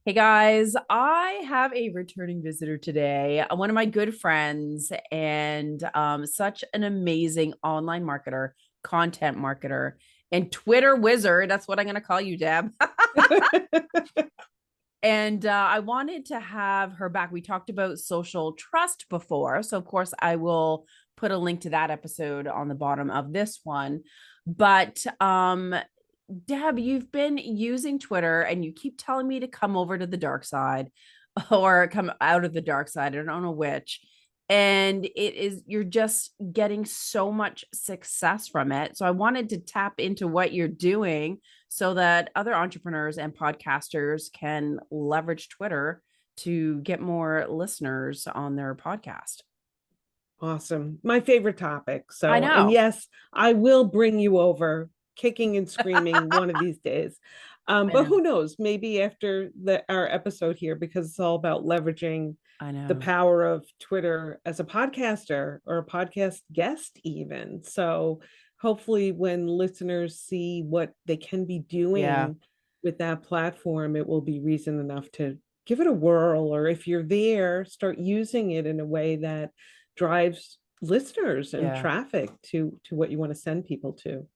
Hey guys, I have a returning visitor today, one of my good friends, and such an amazing online marketer, content marketer, and Twitter wizard. That's what I'm going to call you, Deb. And I wanted to have her back. We talked about social trust before. So, of course, I will put a link to that episode on the bottom of this one. But Deb, you've been using Twitter and you keep telling me to come over to the dark side or come out of the dark side. I don't know which. And you're just getting so much success from it. So I wanted to tap into what you're doing so that other entrepreneurs and podcasters can leverage Twitter to get more listeners on their podcast. Awesome. My favorite topic. I And know. yes, I will bring you over kicking and screaming one of these days. I But know. who knows, maybe after our episode here, because it's all about leveraging I the know. power of Twitter as a podcaster or a podcast guest even. So hopefully when listeners see what they can be Yeah. doing with that platform, it will be reason enough to give it a whirl, or if you're there, start using it in a way that drives listeners and Yeah. traffic to what you want to send people to.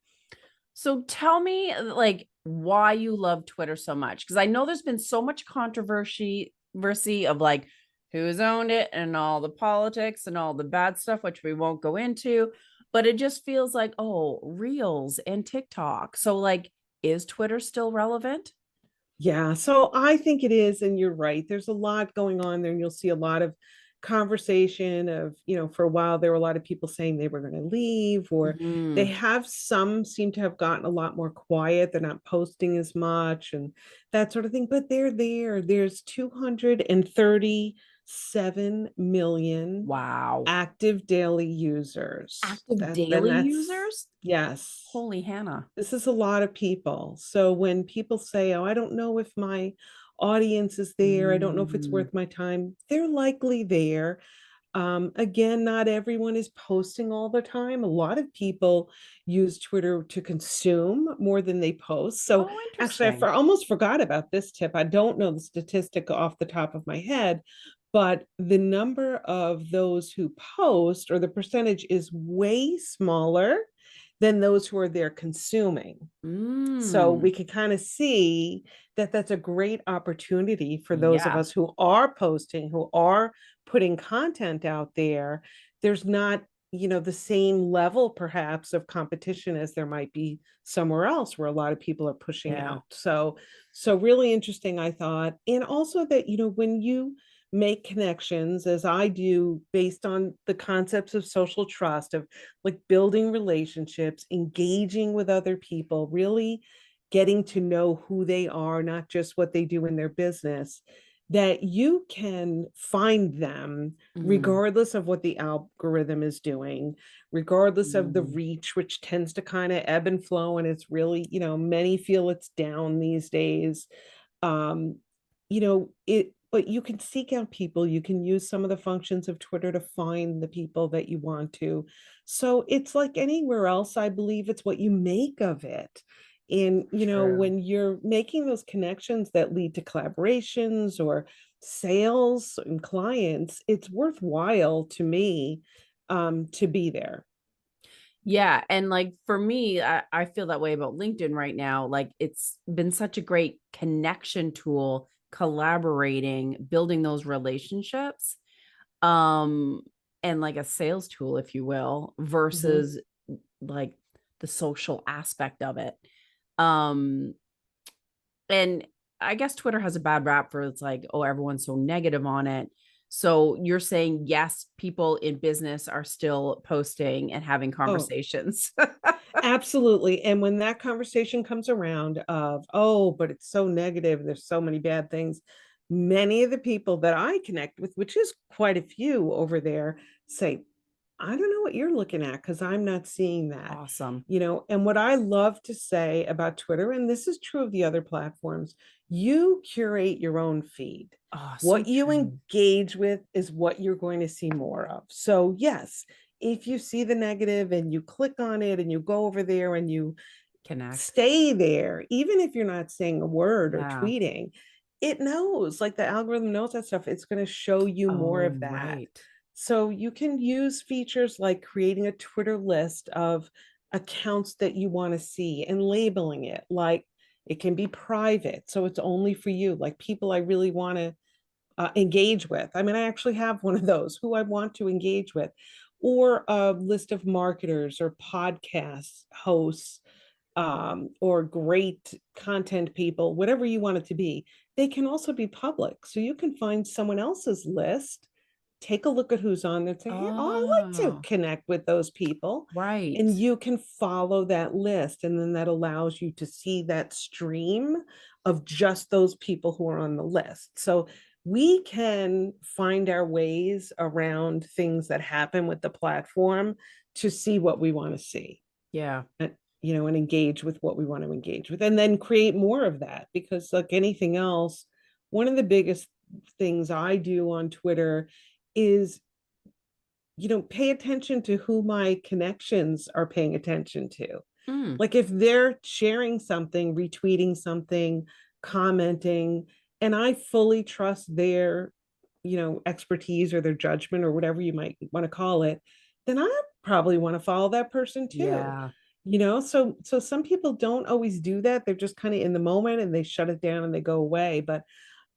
So tell me like why you love Twitter so much. Because I know there's been so much controversy of like who's owned it and all the politics and all the bad stuff, which we won't go into. But it just feels like, oh, Reels and TikTok. So like, is Twitter still relevant? Yeah, so I think it is, and you're right. There's a lot going on there, and you'll see a lot of conversation of, for a while there were a lot of people saying they were going to leave, or they Mm, have some seem to have gotten a lot more quiet. They're not posting as much and that sort of thing, but they're there. There's 237 million wow. active daily users. Active daily That's users? yes. Holy Hannah. This is a lot of people. So when people say, oh, I don't know if my audience is there, I don't know if it's Mm, worth my time, they're likely there. Again, not everyone is posting all the time. A lot of people use Twitter to consume more than they post. So oh, actually, interesting. almost forgot about this tip. I don't know the statistic off the top of my head, but the number of those who post, or the percentage, is way smaller than those who are there consuming. So we Mm, can kind of see that that's a great opportunity for those of yeah. us who are posting, who are putting content out there. There's not, the same level perhaps of competition as there might be somewhere else where a lot of people are pushing Yeah. out. So really interesting, I thought. And also that, when you make connections, as I do, based on the concepts of social trust, of like building relationships, engaging with other people, really getting to know who they are, not just what they do in their business, that you can find them Mm, regardless of what the algorithm is doing, regardless of the mm, reach, which tends to kind of ebb and flow. And it's really, many feel it's down these days. um but you can seek out people, you can use some of the functions of Twitter to find the people that you want to. So it's like anywhere else, I believe it's what you make of it. And true. when you're making those connections that lead to collaborations or sales and clients, it's worthwhile to me, to be there. Yeah. And like for me, I feel that way about LinkedIn right now. Like it's been such a great connection tool, collaborating, building those relationships, um, and like a sales tool, if you will, Mhm. versus like the social aspect of it. Um, and I guess Twitter has a bad rap for it's like, oh, everyone's so negative on it. So you're saying, yes, people in business are still posting and having Oh, conversations. absolutely. And when that conversation comes around of, oh, but it's so negative, there's so many bad things, many of the people that I connect with, which is quite a few over there, say, I don't know what you're looking at because I'm not seeing that. Awesome. And what I love to say about Twitter, and this is true of the other platforms, you curate your own feed. Oh, so What you true. engage with is what you're going to see more of. So, yes, if you see the negative and you click on it and you go over there and you Connect. stay there, even if you're not saying a word or Yeah. tweeting, it knows, like the algorithm knows that stuff. It's going to show you more Oh, of that. right. So you can use features like creating a Twitter list of accounts that you want to see and labeling it. Like it can be private, so it's only for you, like people I really want to engage with. I mean, I actually have one of those, who I want to engage with, or a list of marketers or podcast hosts, or great content people, whatever you want it to be. They can also be public. So you can find someone else's list, take a look at who's on there, and say, hey, oh, I like to Oh, connect with those people. right. And you can follow that list. And then that allows you to see that stream of just those people who are on the list. So we can find our ways around things that happen with the platform to see what we want to see. Yeah. And, and engage with what we want to engage with, and then create more of that. Because like anything else, one of the biggest things I do on Twitter is, pay attention to who my connections are paying attention to. Mm, Like if they're sharing something, retweeting something, commenting, and I fully trust their, expertise or their judgment or whatever you might want to call it, then I probably want to follow that person too. yeah. So some people don't always do that. They're just kind of in the moment and they shut it down and they go away. But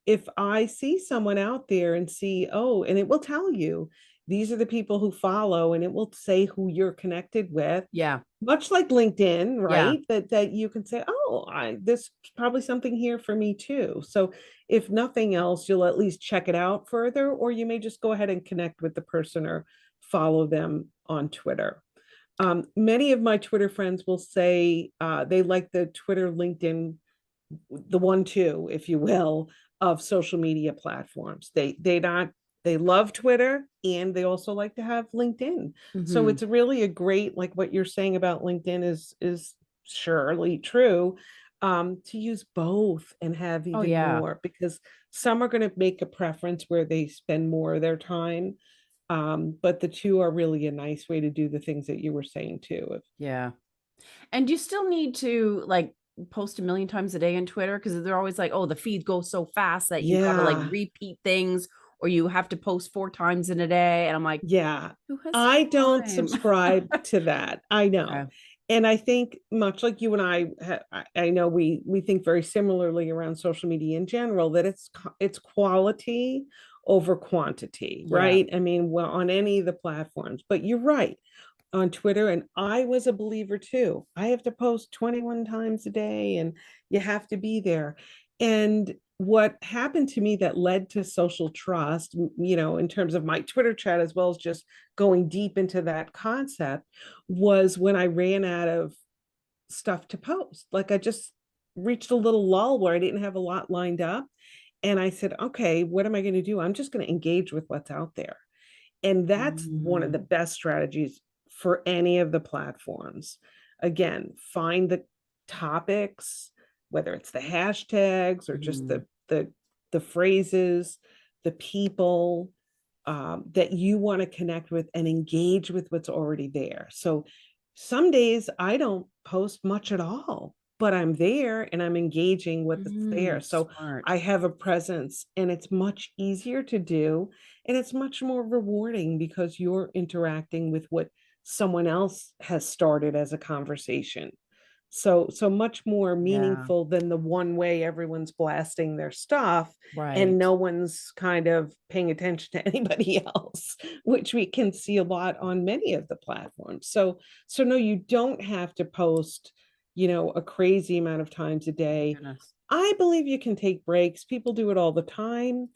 if I see someone out there and see, oh, and it will tell you, these are the people who follow, and it will say who you're connected with, Yeah. much like LinkedIn, Yeah. right? That you can say, oh, this probably something here for me too. So if nothing else, you'll at least check it out further, or you may just go ahead and connect with the person or follow them on Twitter. Many of my Twitter friends will say they like the Twitter, LinkedIn, the 1-2, if you will, of social media platforms. They love Twitter, and they also like to have LinkedIn. So Hmm. it's really a great, like what you're saying about LinkedIn is surely true, to use both and have Oh, even yeah. more, because some are going to make a preference where they spend more of their time. But the two are really a nice way to do the things that you were saying too. Yeah. And you still need to like post a million times a day on Twitter because they're always like, oh, the feed goes so fast that you got to like Yeah. repeat things or you have to post 4 times in a day. And I'm like, Yeah, who has I don't time? subscribe to that. I know. Okay. And I think much like you and I know we think very similarly around social media in general, that it's quality over quantity, Yeah. right? I mean, well, on any of the platforms, but you're right, on Twitter, and I was a believer too. I have to post 21 times a day and you have to be there. And what happened to me that led to social trust, in terms of my Twitter chat, as well as just going deep into that concept, was when I ran out of stuff to post. Like I just reached a little lull where I didn't have a lot lined up. And I said, okay, what am I going to do? I'm just going to engage with what's out there. And that's one of the Mm, best strategies for any of the platforms. Again, find the topics, whether it's the hashtags or just mhm. the phrases, the people, that you want to connect with and engage with what's already there. So some days I don't post much at all, but I'm there and I'm engaging with what's there. So Smart. I have a presence, and it's much easier to do, and it's much more rewarding because you're interacting with what someone else has started as a conversation. So much more Yeah. meaningful than the one way everyone's blasting their stuff and Right. no one's kind of paying attention to anybody else, which we can see a lot on many of the platforms. So no, you don't have to post, a crazy amount of times a Thank day. goodness. I believe you can take breaks. People do it all the time.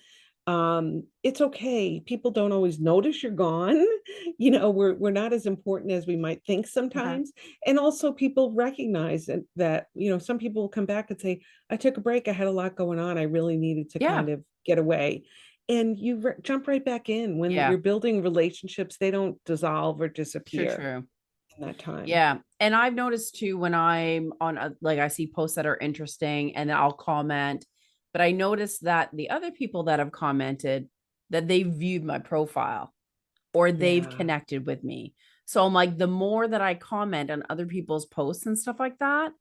It's okay. People don't always notice you're gone. We're not as important as we might think Okay. sometimes. And also people recognize that, some people will come back and say, I took a break. I had a lot going on. I really needed to Yeah. kind of get away. And you jump right back in. When Yeah. you're building relationships, they don't dissolve or True, disappear true. in that time. Yeah. And I've noticed too when I'm on like I see posts that are interesting and I'll comment, but I noticed that the other people that have commented that they viewed my profile or they've Yeah. connected with me. So I'm like, the more that I comment on other people's posts and stuff like that,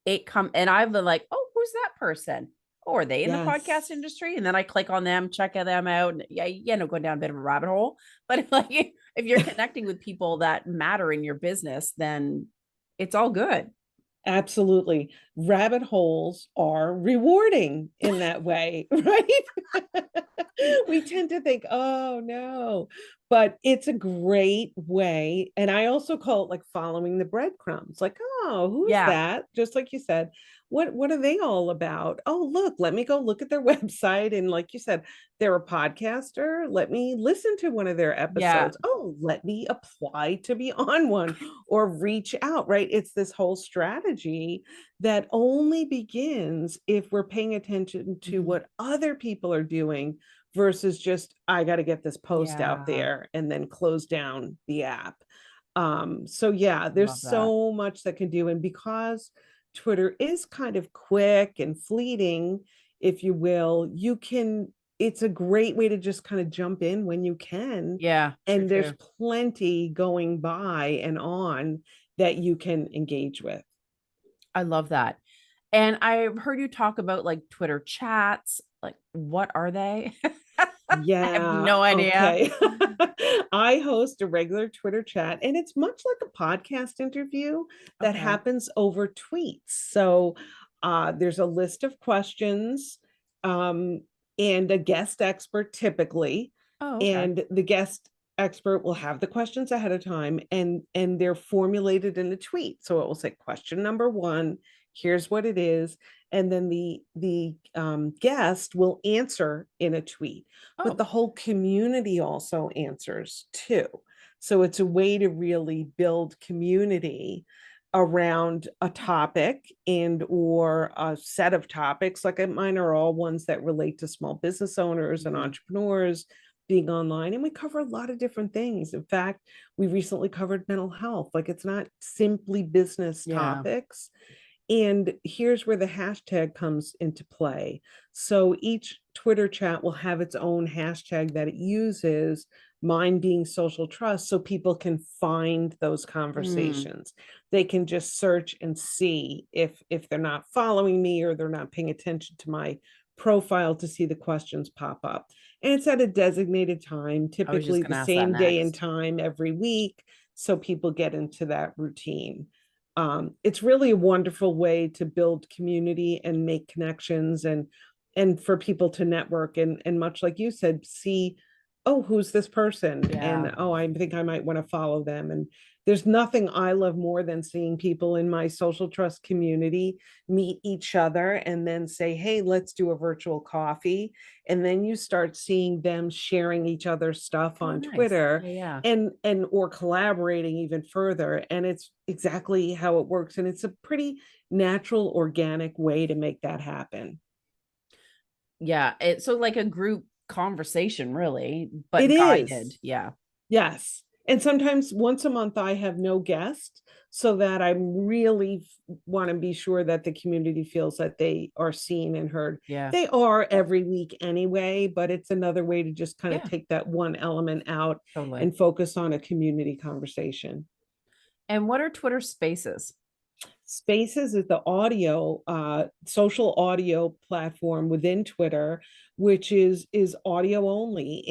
it come and I've been like, oh, who's that person? oh, are they in the podcast Yes. industry? And then I click on them, check them out. And yeah, going down a bit of a rabbit hole. But like if you're connecting with people that matter in your business, then it's all good. Absolutely. Rabbit holes are rewarding in that way, right? We tend to think, oh no, but it's a great way. And I also call it like following the breadcrumbs. Like, oh, who's Yeah. that? Just like you said, what are they all about? Oh, look, let me go look at their website. And like you said, they're a podcaster. Let me listen to one of their Yeah. episodes. Oh, let me apply to be on one or reach out, right? It's this whole strategy that only begins if we're paying attention to Mhm. what other people are doing versus just, I got to get this post out Yeah. there and then close down the app. So yeah, there's Love that. so much that can do. And because Twitter is kind of quick and fleeting, if you will, you can, it's a great way to just kind of jump in when you can. Yeah. True, And there's true. plenty going by and on that you can engage with. I love that. And I've heard you talk about like Twitter chats. Like, what are they? I have Yeah, no idea. okay. I host a regular Twitter chat, and it's much like a podcast interview that Okay. happens over tweets. So there's a list of questions um, and a guest expert typically, Oh, okay. and the guest expert will have the questions ahead of time and they're formulated in a tweet. So it will say question number one, here's what it is, and then the guest will answer in a tweet, but Oh, the whole community also answers too. So it's a way to really build community around a topic and or a set of topics. Like mine are all ones that relate to small business owners and mhm. entrepreneurs being online, and we cover a lot of different things. In fact, we recently covered mental health. Like it's not simply business Yeah. topics, and here's where the hashtag comes into play. So each Twitter chat will have its own hashtag that it uses, mine being social trust, so people can find those Mm, conversations. They can just search and see if they're not following me or they're not paying attention to my profile to see the questions pop up. And it's at a designated time, I was just typically the gonna ask that same day and next. time every week, so people get into that routine. It's really a wonderful way to build community and make connections and for people to network and much like you said, see, oh, who's this person? Yeah. And oh, I think I might want to follow them. And there's nothing I love more than seeing people in my social trust community meet each other and then say, hey, let's do a virtual coffee. And then you start seeing them sharing each other's stuff Oh, on nice. Twitter Yeah, yeah. and or collaborating even further. And it's exactly how it works. And it's a pretty natural, organic way to make that happen. Yeah. It's so like a group conversation, really, It but guided. is. Yeah. Yes. And sometimes once a month I have no guest so that I really want to be sure that the community feels that they are seen and heard. Yeah. They are every week anyway, but it's another way to just kind of Yeah. take that one element out Totally. and focus on a community conversation. And what are Twitter spaces? Spaces is the audio, social audio platform within Twitter, which is audio only,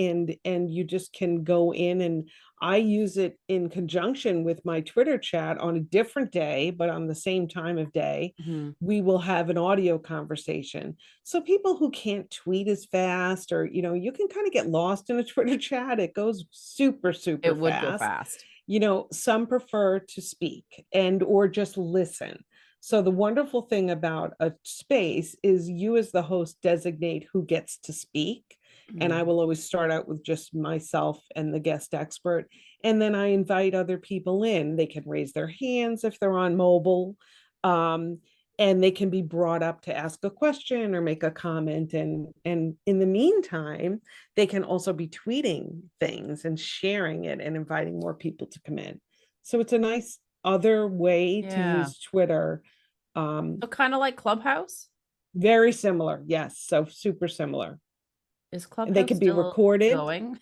and you just can go in, and I use it in conjunction with my Twitter chat on a different day, but on the same time of day, Mhm. we will have an audio conversation. So people who can't tweet as fast, or you can kind of get lost in a Twitter chat. It goes super, super It would go fast. fast. Some prefer to speak and or just listen. So the wonderful thing about a space is you as the host designate who gets to speak. And I Mm. will always start out with just myself and the guest expert. And then I invite other people in. They can raise their hands if they're on mobile. Um, and they can be brought up to ask a question or make a comment. And in the meantime, they can also be tweeting things and sharing it and inviting more people to come in. So it's a nice other way to Yeah. use Twitter. Um, So kind of like Clubhouse. Very similar. Yes. So super similar. Is And they Clubhouse can be still recorded. going?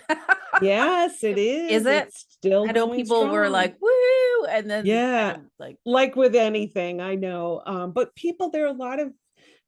Yes, it Is is. it? It's still I know going people were strong. like, woo, and then kind Yeah. of like, Like with anything, I know. But people, there are a lot of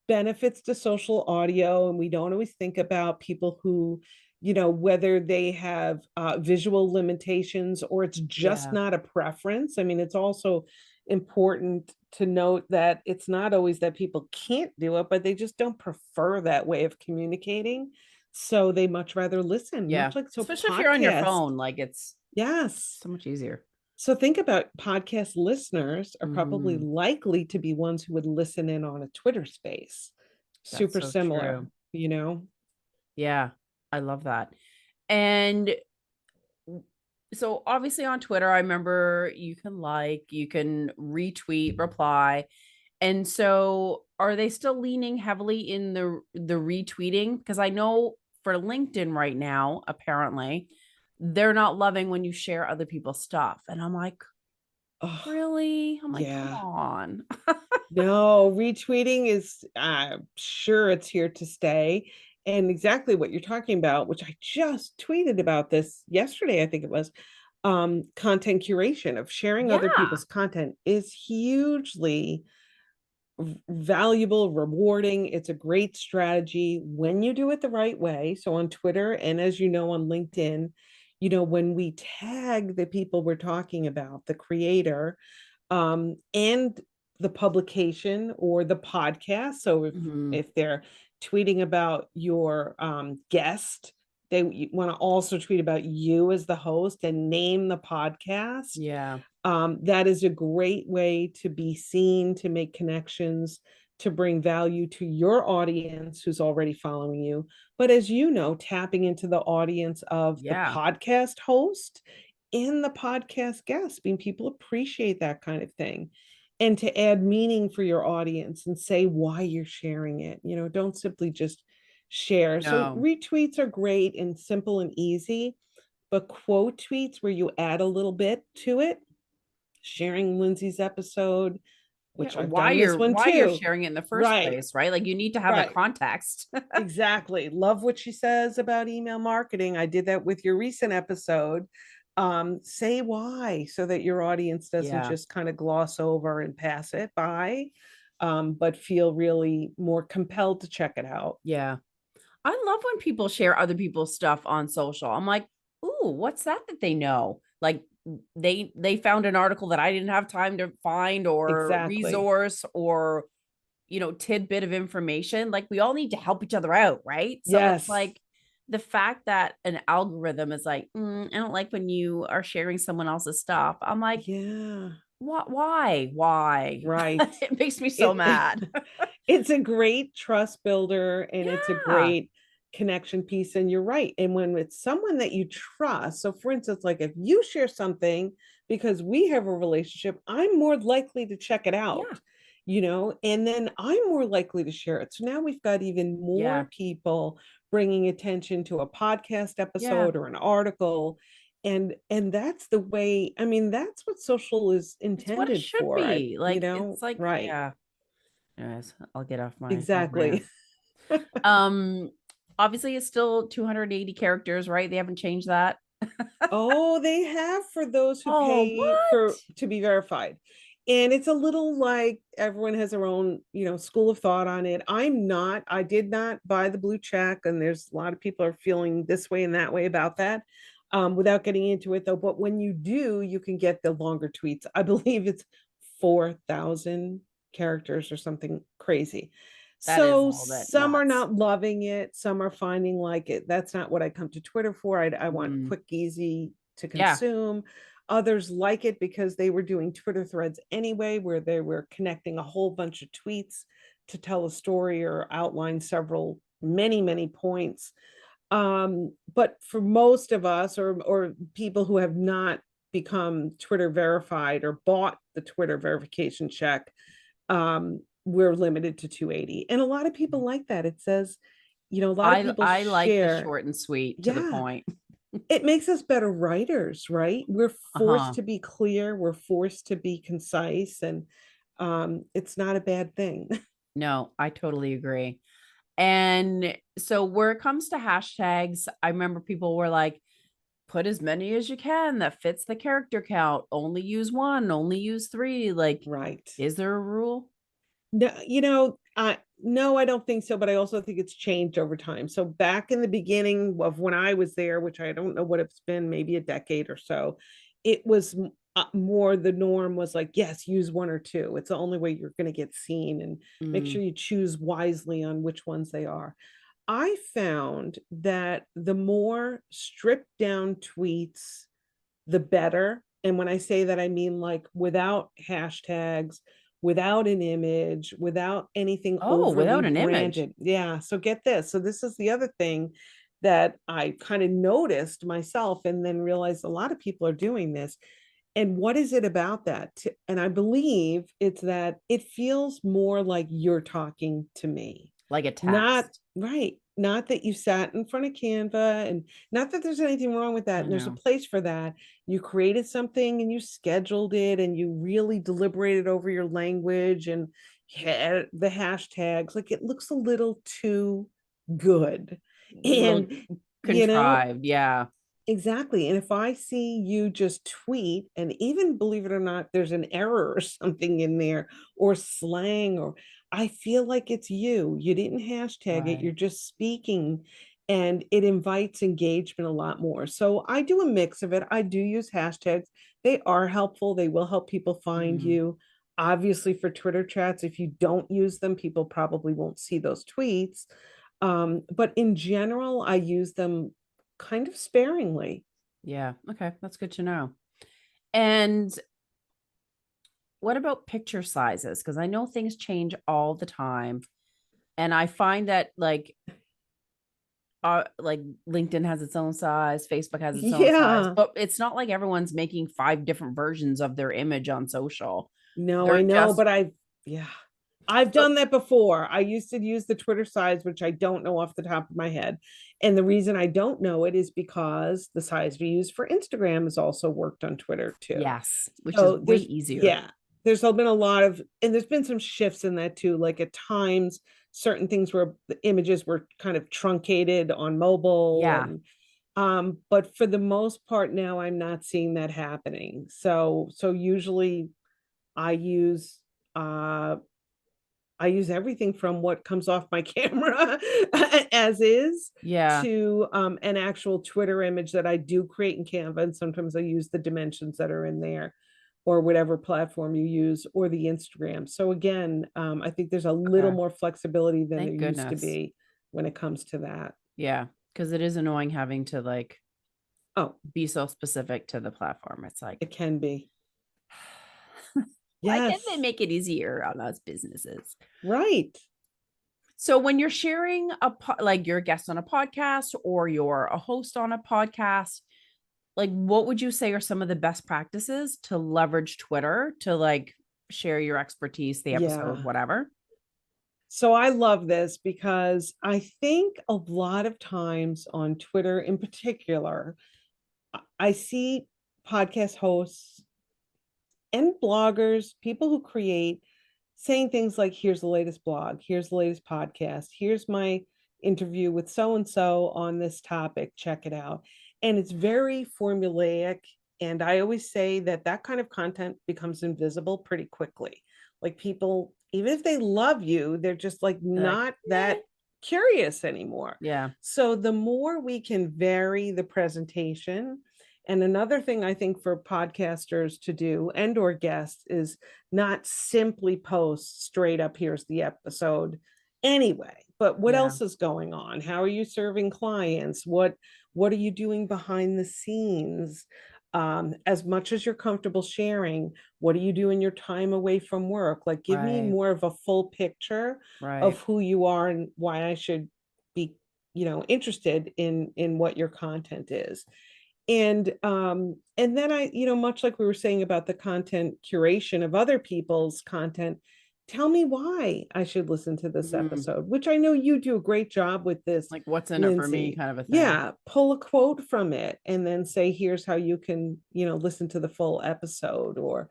benefits to social audio, and we don't always think about people who, whether they have visual limitations or it's just Yeah. not a preference. I mean, it's also important to note that it's not always that people can't do it, but they just don't prefer that way of communicating. So they much rather listen, Yeah. much like so Especially if you're on your podcast. phone, like it's Yes. so much easier. So think about podcast listeners are probably Mhm. likely to be ones who would listen in on a Twitter space. That's Super so similar, true. Yeah. I love that. And so obviously on Twitter, I remember you can you can retweet, reply. And so are they still leaning heavily in the retweeting? Because I know for LinkedIn right now, apparently, they're not loving when you share other people's stuff. And I'm like, Oh, really? I'm like, come yeah. on. No, retweeting is sure it's here to stay. And exactly what you're talking about, which I just tweeted about this yesterday, I think it was, content curation of sharing other Yeah. people's content is hugely valuable, rewarding. It's a great strategy when you do it the right way. So on Twitter, and as you know, on LinkedIn, when we tag the people we're talking about, the creator, and the publication or the podcast. So if Mhm. if they're tweeting about your guest, they want to also tweet about you as the host and name the podcast. Yeah. That is a great way to be seen, to make connections, to bring value to your audience who's already following you. But as you know, tapping into the audience of the Yeah. podcast host and the podcast guest, being people appreciate that kind of thing. And to add meaning for your audience and say why you're sharing it. Don't simply just share. So No. retweets are great and simple and easy, but quote tweets where you add a little bit to it, sharing Lindsay's episode, Yeah. which I've done this one Why you're too. sharing it in the first Right, place, right? Like you need to have the right. context. Exactly. Love what she says about email marketing. I did that with your recent episode. Say why so that your audience doesn't Yeah. just kind of gloss over and pass it by, but feel really more compelled to check it out. Yeah. I love when people share other people's stuff on social. I'm like, "Ooh, what's that they know?" Like they found an article that I didn't have time to find or Exactly. resource or tidbit of information. Like we all need to help each other out, right? So it's Yes. like the fact that an algorithm is like, I don't like when you are sharing someone else's stuff. I'm like, Yeah. what? Why? Why? Right. It makes me so It mad. it's a great trust builder and it's a Yeah. great connection piece. And you're right. And when it's someone that you trust, so for instance, like if you share something because we have a relationship, I'm more likely to check it Yeah. out, and then I'm more likely to share it. So now we've got even Yeah. more people bringing attention to a podcast Yeah. episode or an article. And that's the way, I mean, that's what social is It's what it intended should for. be. Like it's like, Right. yeah. Anyways, I'll get off my rant. Exactly. Um, obviously it's still 280 characters, right? They haven't changed that. Oh, they have for those who Oh, pay for what? to be verified. And it's a little like everyone has their own, school of thought on it. I did not buy the blue check, and there's a lot of people are feeling this way and that way about that. Without getting into it though, but when you do, you can get the longer tweets. I believe it's 4,000 characters or something crazy. That is a So little bit some are nuts. not loving it, some are finding like it. That's not what I come to Twitter for. I want Mm, quick, easy to yeah. consume. Others like it because they were doing Twitter threads anyway, where they were connecting a whole bunch of tweets to tell a story or outline several, many, many points. But for most of us, or people who have not become Twitter verified or bought the Twitter verification check, we're limited to 280. And a lot of people like that. It says, a lot of people I like the share. short and sweet to the Yeah, point. it makes us better writers, right? We're forced Uh-huh. to be clear, we're forced to be concise, and it's not a bad thing. No, I totally agree. And so where it comes to hashtags, I remember people were like, put as many as you can that fits the character count. Only use one, only use three. Like, Right. is there a rule? No, No, I don't think so, but I also think it's changed over time. So back in the beginning of when I was there, which I don't know what it's been, maybe a decade or so, it was more the norm was like, yes, use one or two. It's the only way you're going to get seen, and make Mm. sure you choose wisely on which ones they are. I found that the more stripped down tweets, the better. And when I say that, I mean like without hashtags, without an image, without anything Oh, overly without an image. branded. Yeah. So get this. So this is the other thing that I kind of noticed myself and then realized a lot of people are doing this. And what is it about that? And I believe it's that it feels more like you're talking to me. Like a Not text. right. Not that you sat in front of Canva, and not that there's anything wrong with that. I And there's a know. place for that. You created something and you scheduled it and you really deliberated over your language and had the hashtags. Like it looks a little too good. A little And, you know, contrived. Yeah. exactly. And if I see you just tweet, and even believe it or not, there's an error or something in there, or slang, or I feel like it's you. You didn't hashtag it, you're Right. just speaking, and it invites engagement a lot more. So I do a mix of it. I do use hashtags. They are helpful, they will help people find Mhm. you. Obviously, for Twitter chats, if you don't use them, people probably won't see those tweets. But in general, I use them kind of sparingly. Yeah. Okay. That's good to know. And what about picture sizes? Because I know things change all the time. And I find that like LinkedIn has its own size, Facebook has its own size, Yeah. but it's not like everyone's making 5 different versions of their image on social. No, I They're know, just but yeah, I've so done that before. I used to use the Twitter size, which I don't know off the top of my head. And the reason I don't know it is because the size we use for Instagram has also worked on Twitter too. yes, which is So way easier. yeah, there's been a lot of, and there's been some shifts in that too. Like at times, certain things where the images were kind of truncated on mobile, Yeah. and but for the most part now I'm not seeing that happening. So usually I use uh I use everything from what comes off my camera as is Yeah. to an actual Twitter image that I do create in Canva. And sometimes I use the dimensions that are in there, or whatever platform you use, or the Instagram. So again, I think there's a little Okay. more flexibility than there Thank used to goodness. be when it comes to that. Yeah. Because it is annoying having to Oh, be so specific to the platform. It's like, it can be. why can't they Yes, make it easier on us businesses? right. So when you're sharing like you're a guest on a podcast or you're a host on a podcast, like what would you say are some of the best practices to leverage Twitter to share your expertise, the episode, Yeah. whatever? So I love this because I think a lot of times on Twitter in particular, I see podcast hosts and bloggers, people who create, saying things like, here's the latest blog, here's the latest podcast, here's my interview with so and so on this topic, check it out. And it's very formulaic. And I always say that that kind of content becomes invisible pretty quickly. Like people, even if they love you, they're just like They're like, not "Meh." that curious anymore. Yeah. So the more we can vary the presentation, and another thing I think for podcasters to do and or guests is not simply post straight up, here's the episode anyway, but what Yeah. else is going on? How are you serving clients? What are you doing behind the scenes? As much as you're comfortable sharing, what do you do in your time away from work? Like give me Right. more of a full picture Right. of who you are and why I should be, interested in what your content is. And then I, much like we were saying about the content curation of other people's content, tell me why I should listen to this Mhm. episode, which I know you do a great job with this, Like what's in it for me Lindsay. kind of a thing. Yeah, pull a quote from it and then say, here's how you can, listen to the full episode, or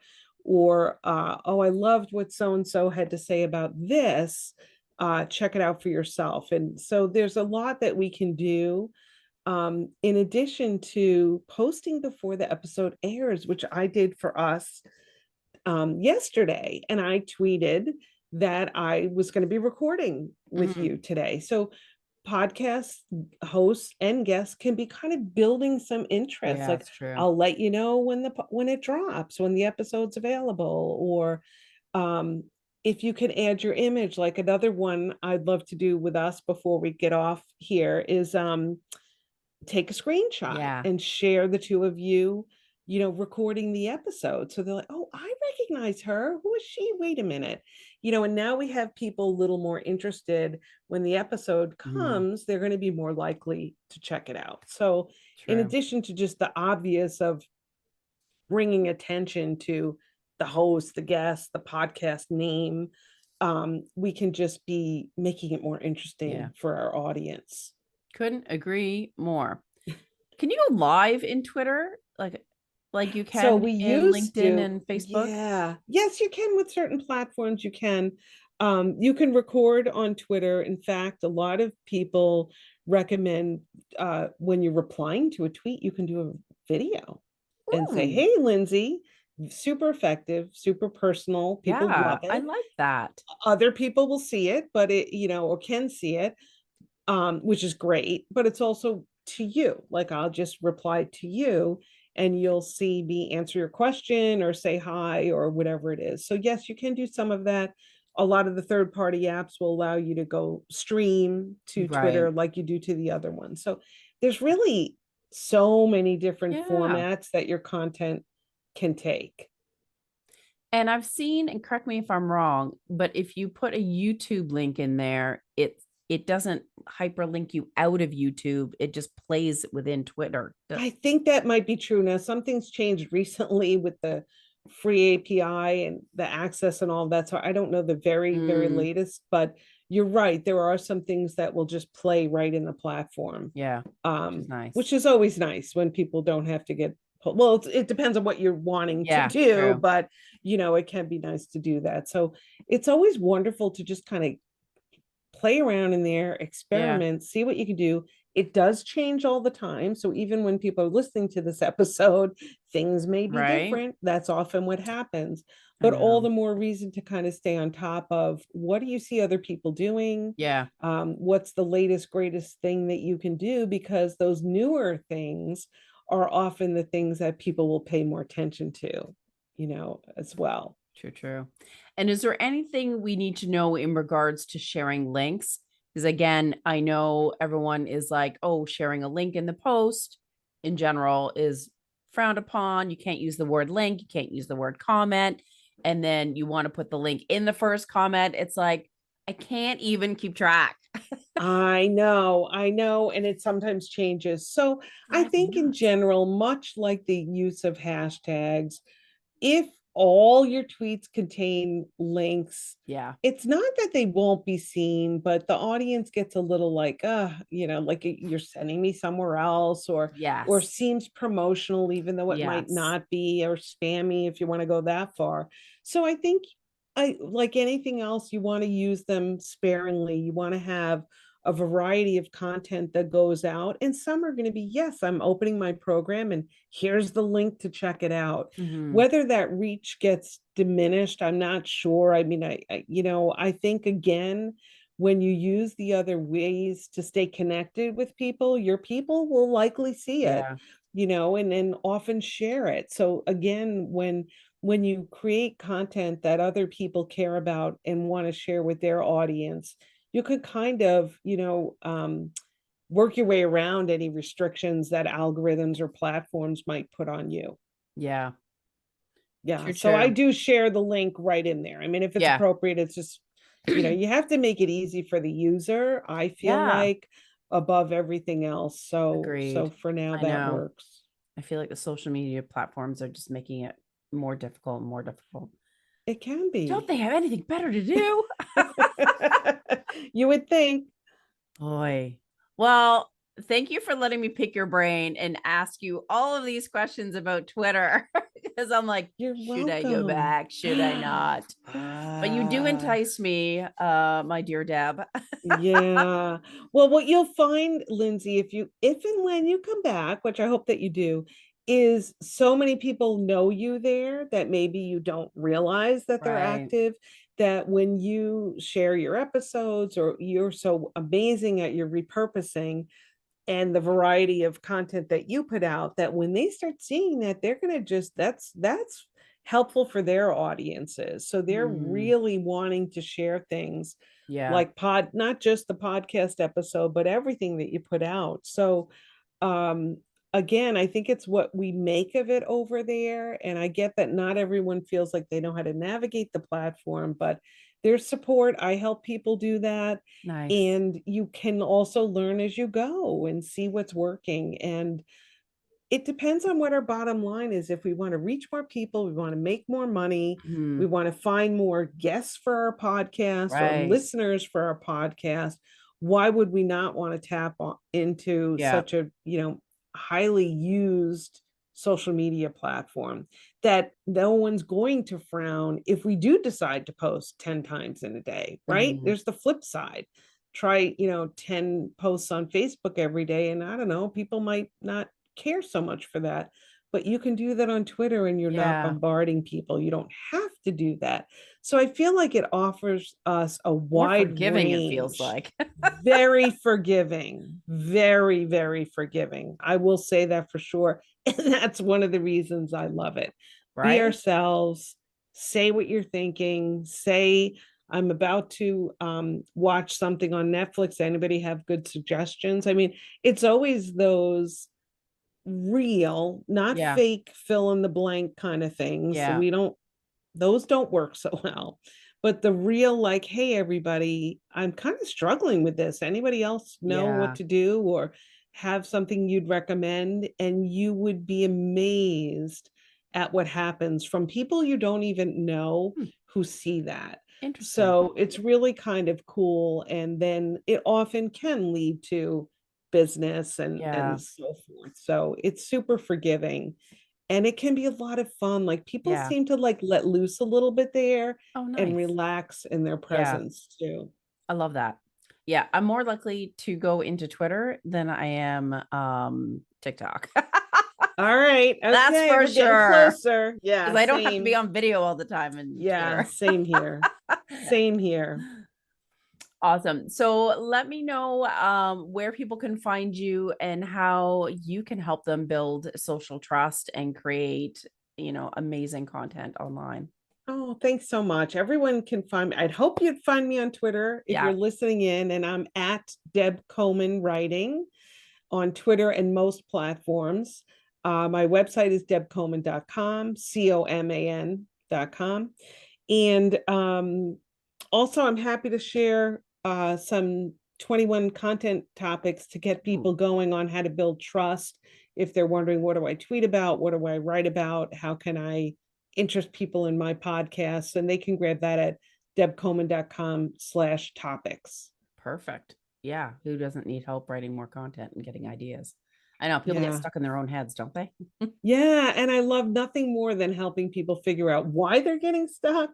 oh, I loved what so and so had to say about this. Check it out for yourself. And so there's a lot that we can do, in addition to posting before the episode airs, which I did for us yesterday. And I tweeted that I was going to be recording with Mhm. you today. So podcast hosts and guests can be kind of building some interest. Yeah, Like, it's true. I'll let you know when it drops, when the episode's available, or um, if you can add your image. Like, another one I'd love to do with us before we get off here is take a screenshot Yeah. and share the two of you, recording the episode. So they're like, oh, I recognize her. Who is she? Wait a minute. And now we have people a little more interested. When the episode Mhm. comes, they're going to be more likely to check it out. So, in True. addition to just the obvious of bringing attention to the host, the guest, the podcast name, we can just be making it more Yeah. interesting for our audience. Couldn't agree more. Can you go live in Twitter? Like you So can we in used LinkedIn to, and Facebook? yeah. Yes, you can with certain platforms. You can. You can record on Twitter. In fact, a lot of people recommend when you're replying to a tweet, you can do a video and say, Ooh, "Hey, Lindsay," super effective, super personal. People yeah, love I it. like that. Other people will see it, but or can see it, which is great, but it's also to you. Like, I'll just reply to you and you'll see me answer your question or say hi or whatever it is. So yes, you can do some of that. A lot of the third party apps will allow you to go stream to Right. Twitter like you do to the other one. So there's really so many different Yeah. formats that your content can take. And I've seen, and correct me if I'm wrong, but if you put a YouTube link in there, it doesn't hyperlink you out of YouTube. It just plays within Twitter. I think that might be true. Now, something's changed recently with the free API and the access and all of that. So I don't know the very, very Mm, latest, but you're right. There are some things that will just play right in the platform, yeah, which is nice. which is always nice when people don't have to get, well, it depends on what you're wanting to Yeah, do, true. but it can be nice to do that. So it's always wonderful to just kind of play around in there, Yeah, experiment, see what you can do. It does change all the time. So even when people are listening to this episode, things may be right. different. That's often what happens. I But all know. the more reason to kind of stay on top of, what do you see other people doing? Yeah, What's the latest, greatest thing that you can do? Because those newer things are often the things that people will pay more attention to, as well. true, true. And is there anything we need to know in regards to sharing links? Because again, I know everyone is like, oh, sharing a link in the post in general is frowned upon. You can't use the word link, you can't use the word comment. And then you want to put the link in the first comment. It's like, I can't even keep track. I know, and it sometimes changes. So I Drives me think in nuts. general, much like the use of hashtags, if all your tweets contain links, Yeah. it's not that they won't be seen, but the audience gets a little like, like you're sending me somewhere else, or Yes. seems promotional, even though it might Yes. not be, or spammy if you want to go that far. So I think, I like anything else, you want to use them sparingly. You want to have a variety of content that goes out, and some are going to be, yes, I'm opening my program and here's the link to check it out. Mhm. Whether that reach gets diminished, I'm not sure. I mean, I think, again, when you use the other ways to stay connected with people, your people will likely see it, Yeah. and then often share it. So again, when you create content that other people care about and want to share with their audience, you could kind of, work your way around any restrictions that algorithms or platforms might put on you. Yeah. Yeah. True, So I true. do share the link right in there. I mean, if it's Yeah. appropriate, it's just, you have to make it easy for the user, I feel Yeah. like, above everything else. So Agreed. for now, I that know. works. I feel like the social media platforms are just making it more difficult and more difficult. It can Don't be. they have anything better to do? You would think. Boy. Well, thank you for letting me pick your brain and ask you all of these questions about Twitter because I'm like, You're should I go welcome. back? Should I not? But you do Ah. entice me, my dear Deb. Yeah. Well, what you'll find, Lindsay, if and when you come back, which I hope that you do, is so many people know you there that maybe you don't realize that they're Right. active, that when you share your episodes, or you're so amazing at your repurposing and the variety of content that you put out, that when they start seeing that, they're going to just, that's helpful for their audiences. So they're Mm, really wanting to share things yeah. like not just the podcast episode, but everything that you put out. So um again, I think it's what we make of it over there, and I get that not everyone feels like they know how to navigate the platform, but there's support. I help people do that, Nice. and you can also learn as you go and see what's working. And it depends on what our bottom line is. If we want to reach more people, we want to make more money, we Mhm. want to find more guests for our podcast or Right. listeners for our podcast, why would we not want to tap into Yeah. such a, highly used social media platform that no one's going to frown if we do decide to post 10 times in a day, right? Mhm. There's the flip side. Try, 10 posts on Facebook every day, and I don't know, people might not care so much for that. But you can do that on Twitter and you're not Yeah. bombarding people. You don't have to do that. So I feel like it offers us a More wide forgiving, it feels range. like. Very forgiving, very, very forgiving. I will say that for sure. And that's one of the reasons I love it. Be Right? ourselves, say what you're thinking, say, I'm about to watch something on Netflix. Anybody have good suggestions? I mean, it's always those real, not Yeah. fake, fill in the blank kind of things. Yeah. Those don't work so well. But the real, like, hey, everybody, I'm kind of struggling with this. Anybody else know what Yeah. to do or have something you'd recommend? And you would be amazed at what happens from people you don't even know Hmm. who see that. Interesting. So it's really kind of cool. And then it often can lead to business Yeah. and so forth. So it's super forgiving, and it can be a lot of fun. Like, people Yeah. seem to like let loose a little bit there Oh, and nice. relax in their Yeah. presence too. I love that. Yeah. I'm more likely to go into Twitter than I am TikTok. All right. That's Okay. for We're getting sure. closer. Yeah. Because I don't have to be Same. on video all the time in Yeah. Twitter. Same here. Same here. Awesome. So let me know where people can find you and how you can help them build social trust and create, amazing content online. Oh, thanks so much. Everyone can find me. I'd hope you'd find me on Twitter if Yeah. you're listening in, and I'm at Deb Coleman Writing on Twitter and most platforms. My website is debcoman.com, COMAN.com. And also, I'm happy to share some 21 content topics to get Ooh, people going on how to build trust. If they're wondering, what do I tweet about? What do I write about? How can I interest people in my podcast? And they can grab that at debcoman.com/topics. perfect. Yeah. Who doesn't need help writing more content and getting ideas? I know people get Yeah. stuck in their own heads, don't they? Yeah, and I love nothing more than helping people figure out why they're getting stuck,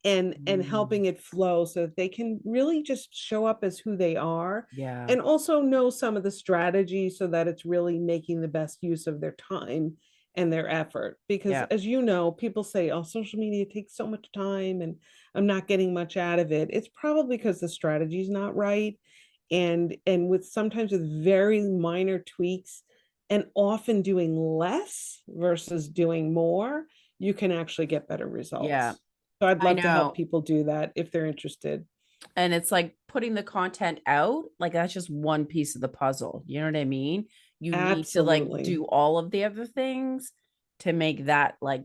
and Mm, helping it flow so that they can really just show up as who they are, yeah. and also know some of the strategies so that it's really making the best use of their time and their effort. Because Yeah. as you know, people say, oh, social media takes so much time and I'm not getting much out of it. It's probably because the strategy is not right. And with sometimes with very minor tweaks, and often doing less versus doing more, you can actually get better Yeah. results. So I'd I love to help know. people do that if they're interested. And it's like putting the content out, like that's just one piece of the puzzle. You know what I mean? You need to like Absolutely. do all of the other things to make that like,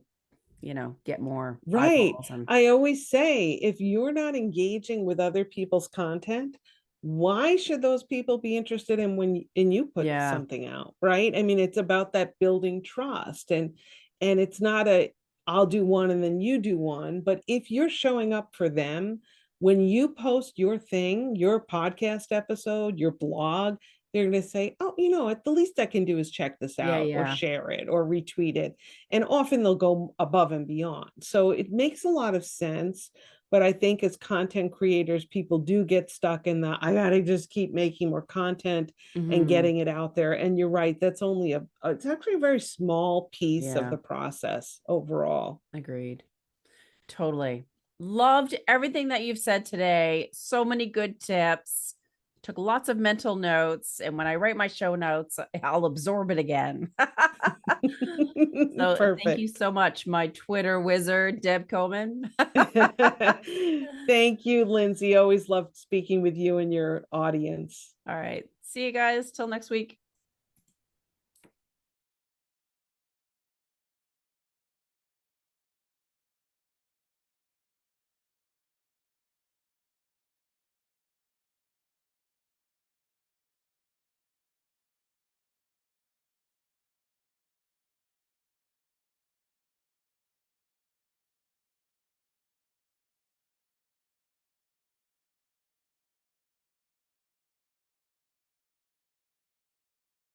get more Right. eyeballs and I always say, if you're not engaging with other people's content, why should those people be interested in in you put yeah. something out, right? I mean, it's about that building trust, and it's not a I'll do one and then you do one, but if you're showing up for them, when you post your thing, your podcast episode, your blog, they're going to say, "Oh, you know what? The least I can do is check this Yeah, out or yeah. share it or retweet it." And often they'll go above and beyond. So it makes a lot of sense. But I think as content creators, people do get stuck in the I gotta just keep making more content and Hmm. getting it out there. And you're right, that's only it's actually a very small piece of Yeah, the process overall. agreed. Totally. Loved everything that you've said today. So many good tips. Took lots of mental notes. And when I write my show notes, I'll absorb it again. So thank you Perfect. so much, my Twitter wizard, Deb Coleman. Thank you, Lindsay. Always loved speaking with you and your audience. All right. See you guys till next week.